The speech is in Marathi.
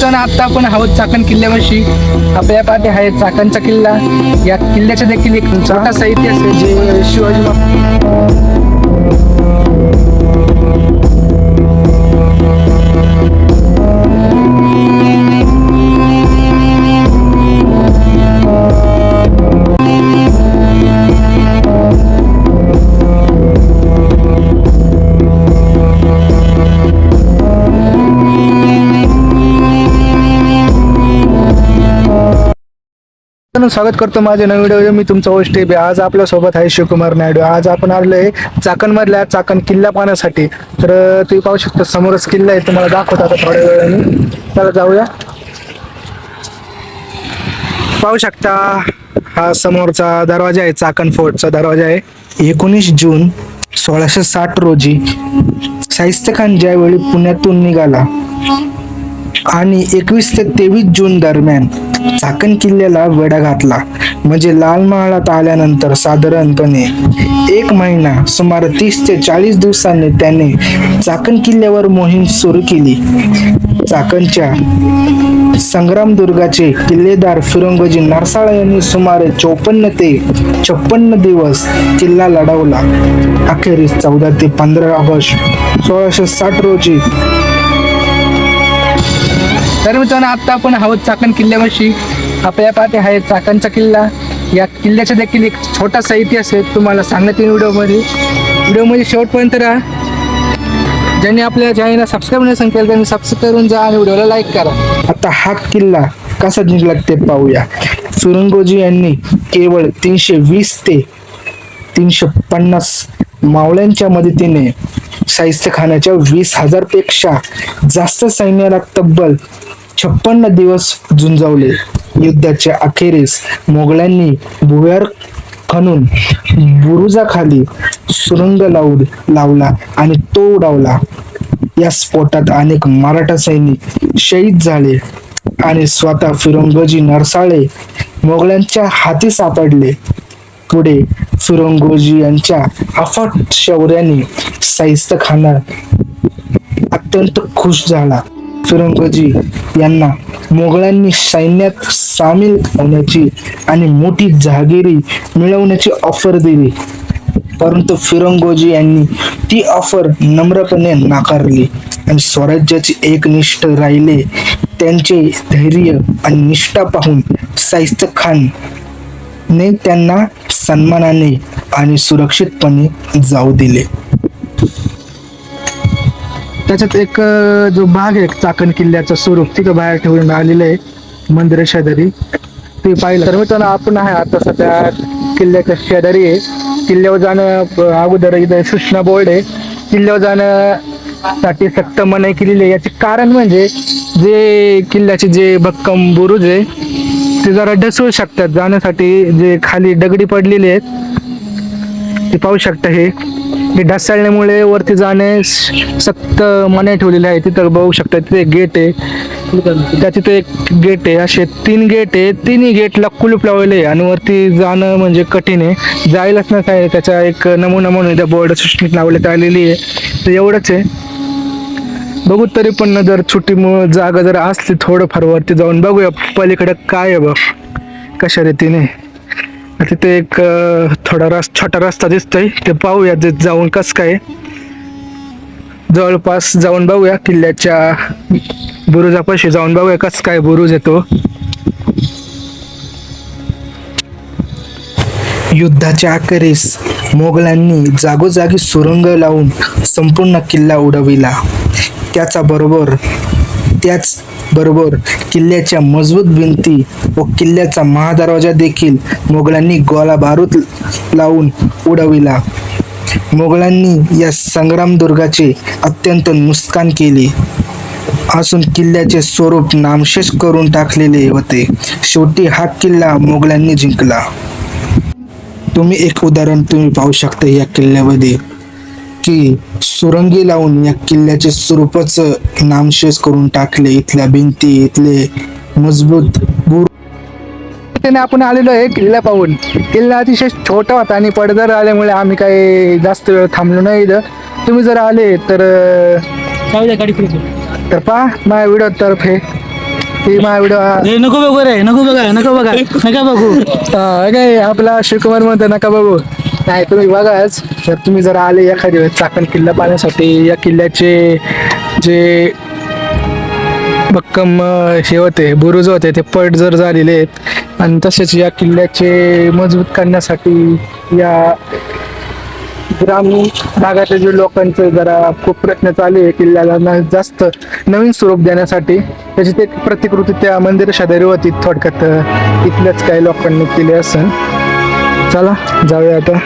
मित्रांनो आता आपण आहोत चाकण किल्ल्यापाशी. आपल्या पाठी आहे चाकणचा किल्ला. या किल्ल्याचा देखील एक छोटासा इतिहास आहे जे शिवाजी स्वागत करतो माझ्या नवीन व्हिडिओ. मी तुमचा होस्ट आहे. आज आपल्या सोबत आहे शिवकुमार नायडू. आज आपण आलोय चाकण मधल्या चाकण किल्ला पाहण्यासाठी. तर तुम्ही पाहू शकता समोरच किल्ला आहे. तुम्हाला दाखवतो आता थोड्या वेळाने. चला जाऊया. पाहू शकता हा समोरचा दरवाजा आहे. चाकण फोर्टचा दरवाजा आहे. 19 जून 1660 रोजी शाहिस्ते खान ज्यावेळी पुण्यातून निघाला आणि 21 ते 23 जून दरम्यान चाकण किल्ल्याला वेढा घातला. म्हणजे लाल महालात आल्यानंतर साधारणपणे 1 महिना सुमारे 30 ते 40 दिवसांनी त्याने चाकण किल्ल्यावर मोहीम सुरू केली. चाकणच्या संग्रामदुर्गाचे किल्लेदार फिरंगोजी नरसाळ यांनी सुमारे 54 ते 56 दिवस किल्ला लढवला. अखेरीस 14 ते 15 ऑगस्ट 1660 रोजी. तर मित्रांनो आता आपण आहोत चाकण किल्ल्यापाशी. आपल्या पाठी आहे चाकणचा किल्ला. या किल्ल्याचा देखील एक छोटासा इतिहास आहे तुम्हाला सांगण्यात येईल व्हिडिओमध्ये शेवटपर्यंत राहा. ज्यांनी आपल्या चॅनलला सबस्क्राईब नसेल केलं त्यांनी सबस्क्राईब करून जा आणि व्हिडिओला लाईक करा. आता हा किल्ला कसा जिंकला ते पाहूया. फिरंगोजी यांनी केवळ 320 ते 350 मावळ्यांच्या मदतीने शाहिस्ते खानाच्या 20,000 पेक्षा जास्त सैन्याला तब्बल 56 दिवस झुंजवले. युद्धाच्या अखेरीस मोगलांनी भुयार खणून बुरुजाखाली सुरुंग लावला आणि तो उडवला. या स्फोटात अनेक मराठा सैनिक शहीद झाले आणि स्वतः फिरंगोजी नरसाळे मोगलांच्या हाती सापडले. पुढे फिरंगोजी यांच्या अफाट शौर्याने शाहिस्ते खान अत्यंत खुश झाला. फिरंगोजी यांना मोगलांनी सैन्यात सामील होण्याची आणि मोठी जहागिरी मिळवण्याची ऑफर दिली, परंतु फिरंगोजी यांनी ती ऑफर नम्रपणे नाकारली आणि स्वराज्याची एकनिष्ठ राहिले. त्यांचे धैर्य आणि निष्ठा पाहून शाहिस्ते खान ने त्यांना सन्मानाने आणि सुरक्षितपणे जाऊ दिले. त्याच्यात एक जो भाग आहे चाकण किल्ल्याचा स्वरूप तिथं बाहेर ठेवून आलेलं आहे मंदिरा शेजारी. ते पाहिलं तर मित्रांनो आपण आहे आता सध्या किल्ल्याच्या शेजारी आहे. किल्ल्यावर जाणं अगोदर इथं सूचना बोर्ड आहे. किल्ल्यावर जाण्यासाठी सक्त मनाई केलेली आहे. याचे कारण म्हणजे जे किल्ल्याचे जे भक्कम बुरुज आहे ते जरा ढसळू शकतात. जाण्यासाठी जे खाली दगडी पडलेले आहेत ते पाहू शकता. हे ढासळल्यामुळे वरती जाणे सक्त मनाई ठेवलेले आहे. तिथं बघू शकता तिथे गेट आहे. त्या तिथे एक गेट आहे. असे 3 गेट आहे. 3ही गेटला कुलूप लावलेले आहे आणि वरती जाणं म्हणजे कठीण आहे. जायलाच नसाय. त्याचा एक नमुना म्हणून त्या बोर्ड सूचनेत लावण्यात आलेली आहे. तर एवढंच आहे. बघू तरी पण जर छोटी जागा जर असली थोडंफार वरती जाऊन बघूया पलीकडे काय आहे बघ कशा रीतीने. तिथे एक थोडा छोटा रस्ता दिसतोय ते पाहूया जाऊन कस काय जवळपास जाऊन बघूया. किल्ल्याच्या बुरुजापाशी जाऊन बघूया कस काय बुरुज येतो. युद्धाच्या अखेरीस मोगलांनी जागोजागी सुरुंग लावून संपूर्ण किल्ला उडविला. त्याचबरोबर किल्ल्याच्या मजबूत भिंती व किल्ल्याचा महादरवाजा देखील मोगलांनी गोळा बारूद लावून उडविला. मोगलांनी या संग्रामदुर्गाचे अत्यंत नुकसान केले असून किल्ल्याचे स्वरूप नामशेष करून टाकलेले होते. शेवटी हा किल्ला मोगलांनी जिंकला. तुम्ही एक उदाहरण तुम्ही पाहू शकता या किल्ल्यामध्ये की सुरंगी लावून या किल्ल्याचे स्वरूपच नामशेष करून टाकले. इथल्या भिंती इथले मजबूत त्याने आपण आलेलो आहे किल्ला पाहून. किल्ला अतिशय छोटा होता आणि पडझड आल्यामुळे आम्ही काही जास्त वेळ थांबलो नाही इथं. तुम्ही जर आले तर पहा माझ्या व्हिडिओ तर्फे की माझा व्हिडिओ नको बघू रे, नको बघा नका बघू. काय आपला शिवकुमार म्हणतो नका बघू. नाही तुम्ही बघाच, तर तुम्ही जर आले एखाद्या वेळेस चाकण किल्ला पाहण्यासाठी, या किल्ल्याचे जे भक्कम हे होते, बुरुज होते, ते पट जर झालेले आहेत. आणि तसेच या किल्ल्याचे मजबूत करण्यासाठी या ग्रामीण भागातल्या जे लोकांचं जरा खूप प्रयत्न चालू आहे किल्ल्याला जास्त नवीन स्वरूप देण्यासाठी. त्याची ते प्रतिकृती त्या मंदिर शेजारी होती, थोडक्यात इथल्याच काही लोकांनी केली असेल. चला जाऊया आता.